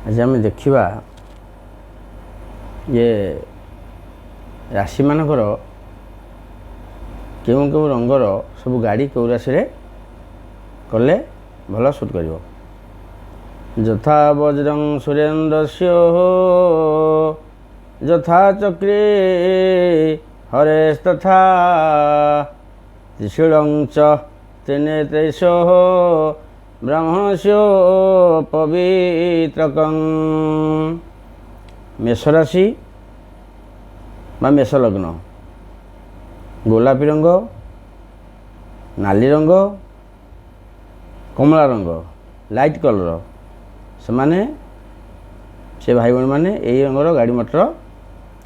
आज आम देखा ये राशि मानकर केउ केउ रंगर सब गाड़ी केउ राशि रे कले भल सुट कर यथा वज्रं सुरेन्द्रस्य यथा चक्रे हरेस्तथा त्रिशूलं च त्रिनेत्रेशो ब्राह्मणस्य पवित्रकं। मेष राशि बा मेष लग्न गोलापी रंग, नाली रंग, कमला रंग, लाइट कलर से भाई भाई मैंने यही रंगर गाड़ी मटर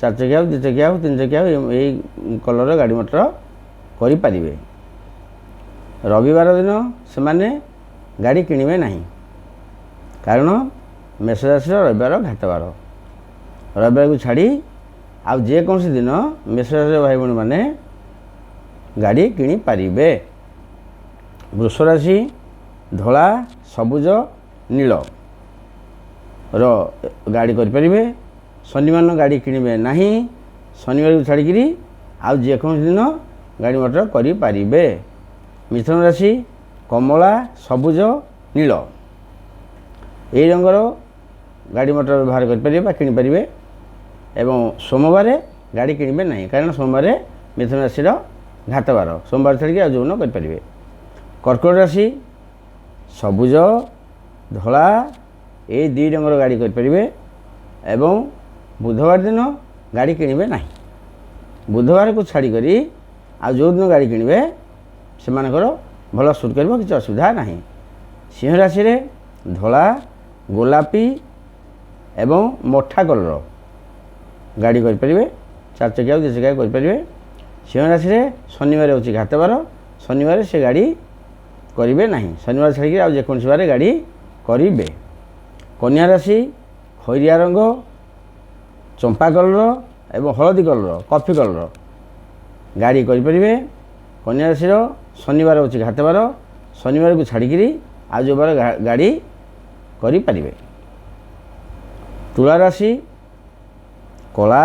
चार चकिया हो, 2 चकिया हो, 3 चकिया हो, यही कलर गाड़ी मटर करें। रविवार दिन से माने गाड़ी किणवे नहीं, कारण मेष राशि रविवार घातवार। रविवार को छाड़ी आउ जेकोसी दिन मेष राशि भाई भाई मैंने गाड़ी किणी पारिबे। वृष राशि धला, सबुज, नील गाड़ी करें। शनिवार गाड़ी किणवे नहीं, शनिवार को छाड़ी आउ जेकोसी दिन गाड़ी मटर करें। मिथुन राशि कमला, सबुज, नील यही रंगर गाड़ी मटर व्यवहार करें किनीपारे। एवं सोमवार गाड़ी किणवे नहीं, कारण सोमवार मिथुन राशि घातवार, सोमवार छाड़ी आज जो करें। कर्कट राशि सबुज, धला ये 2 रंगर गाड़ी करें। एवं बुधवार दिन गाड़ी किणवे नहीं, बुधवार को छाड़ी आज जो दिन गाड़ी किणवे से भल सुट कर किसी असुविधा नहीं। सिंह राशि रे धला, गोलापी एवं मठा कलर गाड़ी करें, 4 चकिया 2 चकिया करें। सिंह राशि रे शनिवार होची घातवार, शनिवार से गाड़ी करें नहीं, शनिवार छाड़ी आज जेकोसी बार गाड़ी करें। कन्या राशि खैरिया रंग, चंपा कलर एवं हलदी कलर, कॉफी कलर गाड़ी करें। कन्या राशि शनिवार होची घातवार, शनिवार को छाड़ी आज जो बार गाड़ी करें। तुला राशि कला,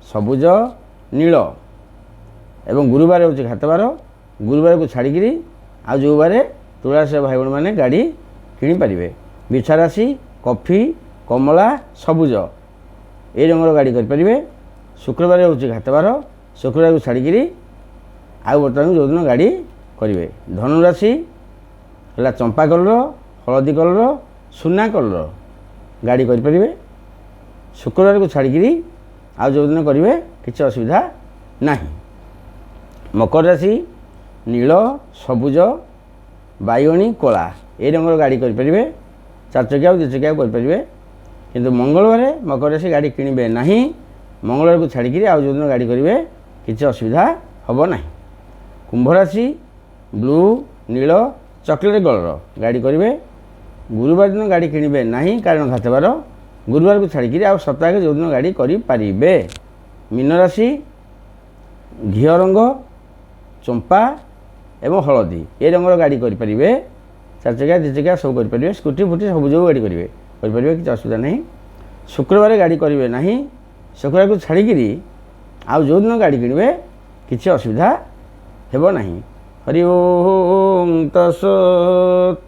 सबुज, नील एवं गुरुवार होची घातवार, गुरुवार को छाड़ी आज जो बार तुला राशि भाई भाई मैंने गाड़ी किनीपारे। बिछा राशि कॉफी, कमला, सबुज ये रंगर गाड़ी करें। शुक्रवार होची घातवार, शुक्रवार को छाड़ी आउ बर्तमान जो दिन गाड़ी करें। धनु राशि है चंपा कलर, हलदी कलर, सुना कलर गाड़ी करें। शुक्रवार को छाड़ी आज जो दिन करें किसी असुविधा नहीं। मकर राशि नील, सबुज, बाइगणी, कला ये रंगर गाड़ी करें, 4 चकिया 2 चकिया करें। किंतु मंगलवार मकर राशि गाड़ी किणवे नहीं, मंगलवार को छाड़ी आज जो दिन गाड़ी करें किसी असुविधा हम ना। कुंभ राशि ब्लू, नील, चॉकलेट कलर गाड़ी करें। गुरुवार दिन गाड़ी किणवे नहीं, कारण घातवार, गुरुवार को छाड़ी आज सप्ताह जो दिन गाड़ी करें। मीन राशि घी रंग, चंपा एवं हलदी ये रंगर गाड़ी करें, 4 चकिया 2 चकिया सब करें। स्कूटी फुटी सब जो गाड़ी करें किसी असुविधा नहीं। शुक्रवार गाड़ी करें नहीं, शुक्रवार को छाड़ी आज जो दिन गाड़ी किणवे किसी असुविधा हेब नहीं। हरि ओम तत्सत्।